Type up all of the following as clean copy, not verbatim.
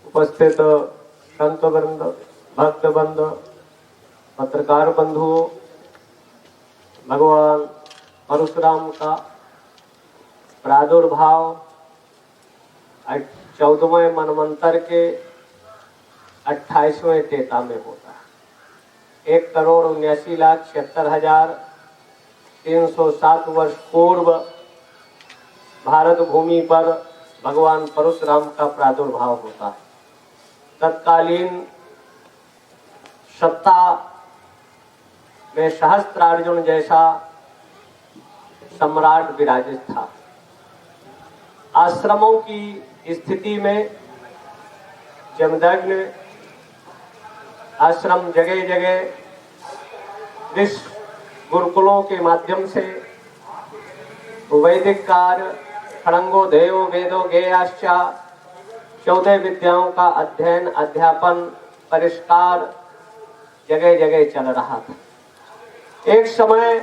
उपस्थित संत वृंद, भक्त बंधु, पत्रकार बंधुओं, भगवान परशुराम का प्रादुर्भाव 14वें मनवंतर के 28वें तेता में होता है। 1,79,76,307 वर्ष पूर्व भारत भूमि पर भगवान परशुराम का प्रादुर्भाव होता है। तत्कालीन सत्ता में सहस्त्रार्जुन जैसा सम्राट विराजित था। आश्रमों की स्थिति में जमदग्नि आश्रम जगह जगह ऋषि गुरुकुलों के माध्यम से वैदिक कार्य, खड़ंगो देवो वेदो गेयाश्चा 14 विद्याओं का अध्ययन, अध्यापन, परिष्कार जगह जगह चल रहा था। एक समय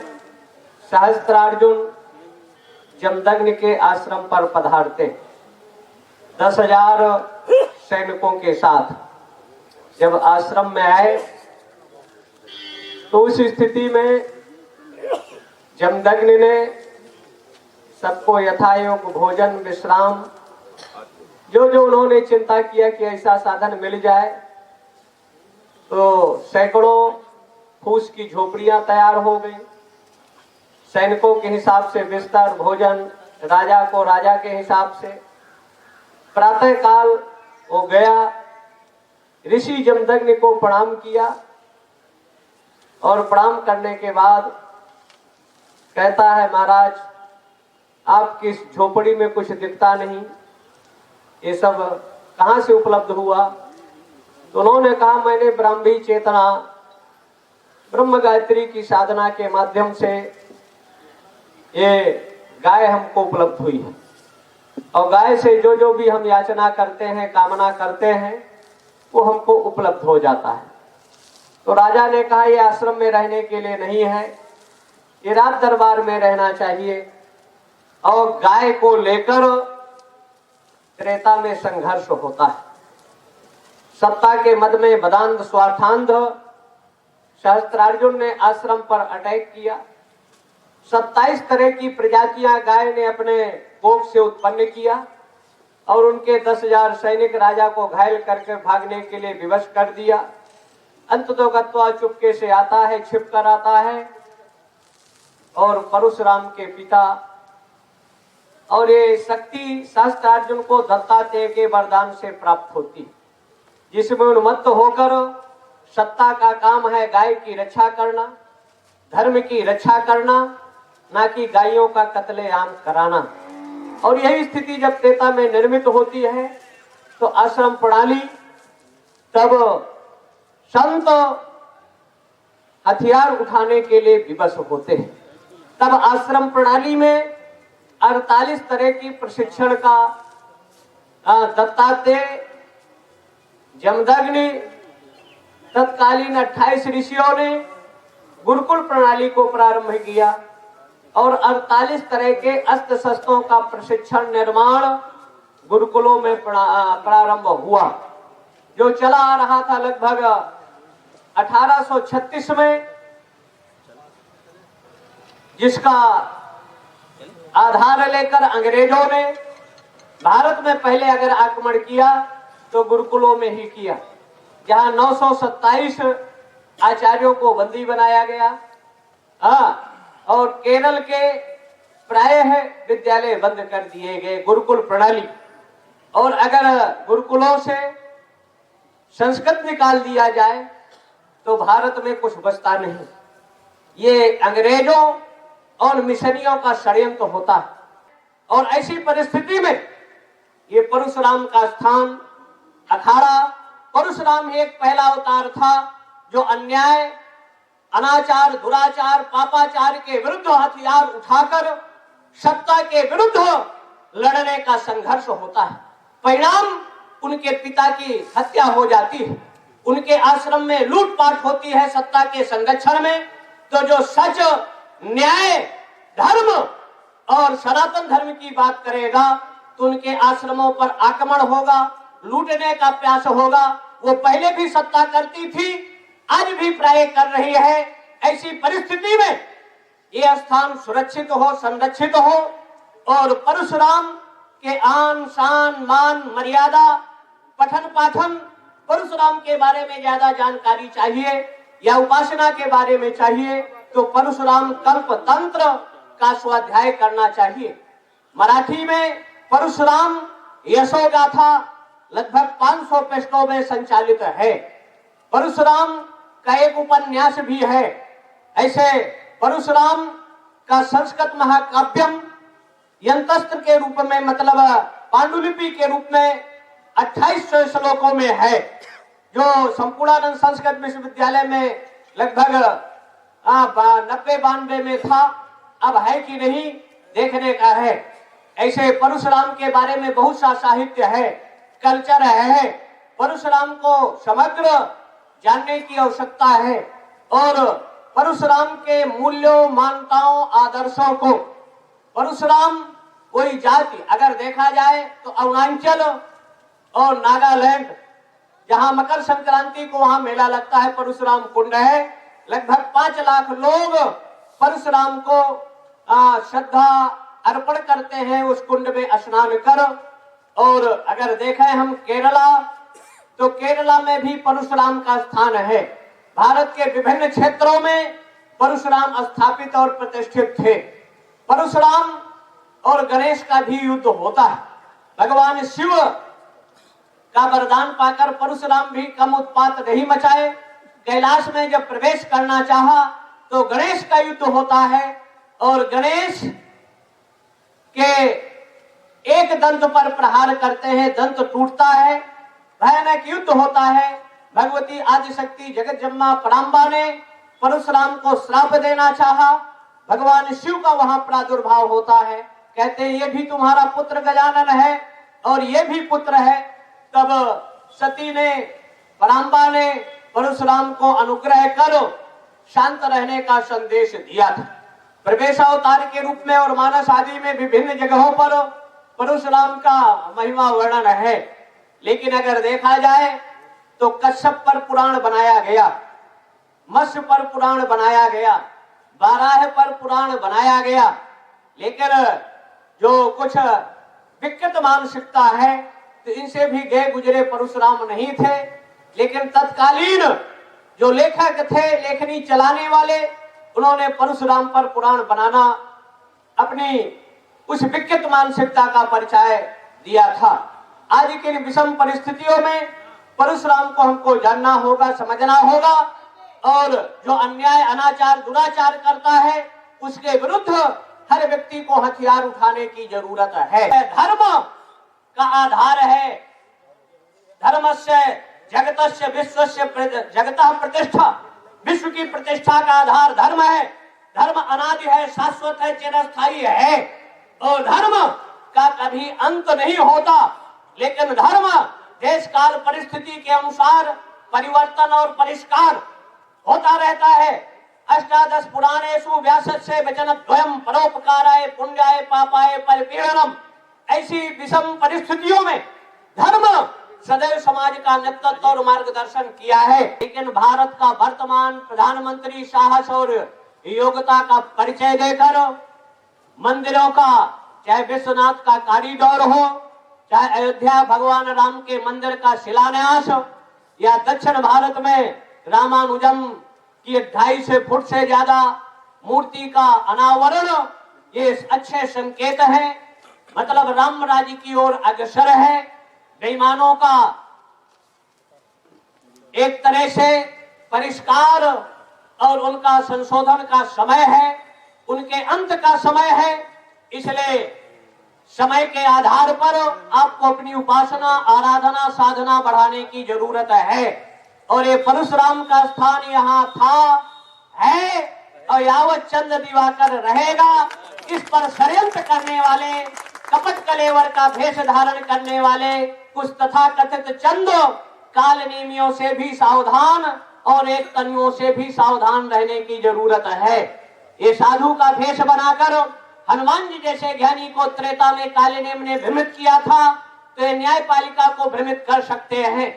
सहस्त्रार्जुन जमदग्नि के आश्रम पर पधारते 10,000 सैनिकों के साथ। जब आश्रम में आए तो उस स्थिति में जमदग्नि ने सबको यथायोग्य भोजन, विश्राम, जो जो उन्होंने चिंता किया कि ऐसा साधन मिल जाए तो सैकड़ों फूस की झोपड़ियां तैयार हो गई। सैनिकों के हिसाब से बिस्तर, भोजन, राजा को राजा के हिसाब से। प्रातः काल वो गया, ऋषि जमदग्नि को प्रणाम किया और प्रणाम करने के बाद कहता है, महाराज आपकी इस झोपड़ी में कुछ दिखता नहीं, ये सब कहां से उपलब्ध हुआ? तो उन्होंने कहा, मैंने ब्राह्मी चेतना ब्रह्म गायत्री की साधना के माध्यम से ये गाय हमको उपलब्ध हुई है और गाय से जो जो भी हम याचना करते हैं, कामना करते हैं, वो हमको उपलब्ध हो जाता है। तो राजा ने कहा, ये आश्रम में रहने के लिए नहीं है, ये राज दरबार में रहना चाहिए और गाय को लेकर त्रेता में संघर्ष होता है। सत्ता के मद में बदांध स्वार्थांध सहस्त्रार्जुन ने आश्रम पर अटैक किया। 27 तरह की प्रजातियां गाय ने अपने कोख से उत्पन्न किया और उनके 10,000 सैनिक राजा को घायल करके भागने के लिए विवश कर दिया। अंततः गत्वा चुपके से आता है, छिप कर आता है और परशुराम के पिता और ये शक्ति सहस्त्रार्जुन को दत्तात्रेय के वरदान से प्राप्त होती, जिसमें उन्मत्त होकर सत्ता का काम है गाय की रक्षा करना, धर्म की रक्षा करना, ना कि गायों का कत्लेआम कराना। और यही स्थिति जब त्रेता में निर्मित होती है तो आश्रम प्रणाली, तब संत हथियार उठाने के लिए विवश होते हैं। तब आश्रम प्रणाली में 48 तरह की प्रशिक्षण का दत्तात्रेय, जमदग्नि, तत्कालीन 28 ऋषियों ने गुरुकुल प्रणाली को प्रारंभ किया और 48 तरह के अस्त्र शस्त्रों का प्रशिक्षण निर्माण गुरुकुलों में प्रारंभ हुआ, जो चला आ रहा था। लगभग 1836 में जिसका आधार लेकर अंग्रेजों ने भारत में पहले अगर आक्रमण किया तो गुरुकुलों में ही किया, जहां 927 आचार्यों को बंदी बनाया गया। और केरल के प्रायः विद्यालय बंद कर दिए गए, गुरुकुल प्रणाली। और अगर गुरुकुलों से संस्कृत निकाल दिया जाए तो भारत में कुछ बचता नहीं। ये अंग्रेजों और मिशनियों का षड्यंत्र होता है। और ऐसी परिस्थिति में ये परशुराम का स्थान, अखाड़ा, परशुराम ही एक पहला अवतार था जो अन्याय, अनाचार, दुराचार, पापाचार के विरुद्ध हथियार उठाकर सत्ता के विरुद्ध लड़ने का संघर्ष होता है। परिणाम उनके पिता की हत्या हो जाती है, उनके आश्रम में लूटपाट होती है सत्ता के संरक्षण में। तो जो सच, न्याय, धर्म और सनातन धर्म की बात करेगा तो उनके आश्रमों पर आक्रमण होगा, लूटने का प्रयास होगा। वो पहले भी सत्ता करती थी, आज भी प्राय कर रही है। ऐसी परिस्थिति में ये स्थान सुरक्षित हो, संरक्षित हो और परशुराम के आन शान मान मर्यादा पठन पाठन, परशुराम के बारे में ज्यादा जानकारी चाहिए या उपासना के बारे में चाहिए तो परशुराम कल्प तंत्र का स्वाध्याय करना चाहिए। मराठी में परशुराम यशोगाथा लगभग 500 पृष्ठों में संचालित है। परशुराम का एक उपन्यास भी है। ऐसे परशुराम का संस्कृत महाकाव्यम यंत्रस्त्र के रूप में, मतलब पांडुलिपि के रूप में 2800 श्लोकों में है, जो संपूर्णानंद संस्कृत विश्वविद्यालय में लगभग 90-92 में था। अब है कि नहीं देखने का है। ऐसे परशुराम के बारे में बहुत सा साहित्य है, कल्चर है। परशुराम को समग्र जानने की आवश्यकता है और परशुराम के मूल्यों, मान्यताओं, आदर्शों को, परशुराम कोई जाति अगर देखा जाए तो अरुणाचल और नागालैंड, जहां मकर संक्रांति को वहां मेला लगता है, परशुराम कुंड है। लगभग 5 लाख लोग परशुराम को श्रद्धा अर्पण करते हैं उस कुंड में स्नान कर। और अगर देखें हम केरला, तो केरला में भी परशुराम का स्थान है। भारत के विभिन्न क्षेत्रों में परशुराम स्थापित और प्रतिष्ठित थे। परशुराम और गणेश का भी युद्ध होता है। भगवान शिव का वरदान पाकर परशुराम भी कम उत्पात नहीं मचाए। कैलाश में जब प्रवेश करना चाहा तो गणेश का युद्ध होता है और गणेश के एक दंत पर प्रहार करते हैं, दंत टूटता है, भयानक युद्ध होता है। भगवती आदिशक्ति जगतजम्मा पराम्बा ने परशुराम को श्राप देना चाहा। भगवान शिव का वहां प्रादुर्भाव होता है, कहते हैं ये भी तुम्हारा पुत्र गजानन है और ये भी पुत्र है। तब सती ने, पराम्बा ने परशुराम को अनुग्रह करो शांत रहने का संदेश दिया था। प्रवेशावतार के रूप में और मानस आदि में विभिन्न जगहों पर परशुराम का महिमा वर्णन है। लेकिन अगर देखा जाए तो कश्यप पर पुराण बनाया गया, मत्स्य पर पुराण बनाया गया, बाराह पर पुराण बनाया गया। लेकिन जो कुछ विकृत मानसिकता है तो इनसे भी गए गुजरे परशुराम नहीं थे। लेकिन तत्कालीन जो लेखक थे, लेखनी चलाने वाले, उन्होंने परशुराम पर पुराण बनाना अपनी उस विकृत मानसिकता का परिचय दिया था। आज की विषम परिस्थितियों में परशुराम को हमको जानना होगा, समझना होगा और जो अन्याय, अनाचार, दुराचार करता है उसके विरुद्ध हर व्यक्ति को हथियार उठाने की जरूरत है। धर्म का आधार है, धर्मस्य जगतस्य विश्वस्य जगतः प्रतिष्ठा, विश्व की प्रतिष्ठा का आधार धर्म है। धर्म अनादि है, शाश्वत है, चिरस्थायी है और धर्म का कभी अंत नहीं होता। लेकिन धर्म देश काल परिस्थिति के अनुसार परिवर्तन और परिष्कार होता रहता है। अष्टादश पुराणेषु व्यासस्य वचनद्वयम् परोपकाराय पुण्याय पापाय परिपीडनम्। ऐसी विषम परिस्थितियों में धर्म सदैव समाज का नेतृत्व और मार्गदर्शन किया है। लेकिन भारत का वर्तमान प्रधानमंत्री साहस और योग्यता का परिचय देकर मंदिरों का, चाहे विश्वनाथ का कॉरिडोर हो, चाहे अयोध्या भगवान राम के मंदिर का शिलान्यास या दक्षिण भारत में रामानुजम की 250 फुट से ज्यादा मूर्ति का अनावरण, ये अच्छे संकेत है। मतलब राम राज्य की ओर अग्रसर है। बेईमानों का एक तरह से परिष्कार और उनका संशोधन का समय है, उनके अंत का समय है। इसलिए समय के आधार पर आपको अपनी उपासना, आराधना, साधना बढ़ाने की जरूरत है। और ये परशुराम का स्थान यहाँ था, है और यावत चंद दिवाकर रहेगा। इस पर षड्यंत्र करने वाले, कपट कलेवर का भेष धारण करने वाले कुछ तथा कथित चंद काल नेमियों से भी सावधान और एक तनियों से भी सावधान रहने की जरूरत है। ये साधु का भेष बनाकर हनुमान जी जैसे ज्ञानी को त्रेता में काले नेम ने भ्रमित किया था, तो ये न्यायपालिका को भ्रमित कर सकते हैं।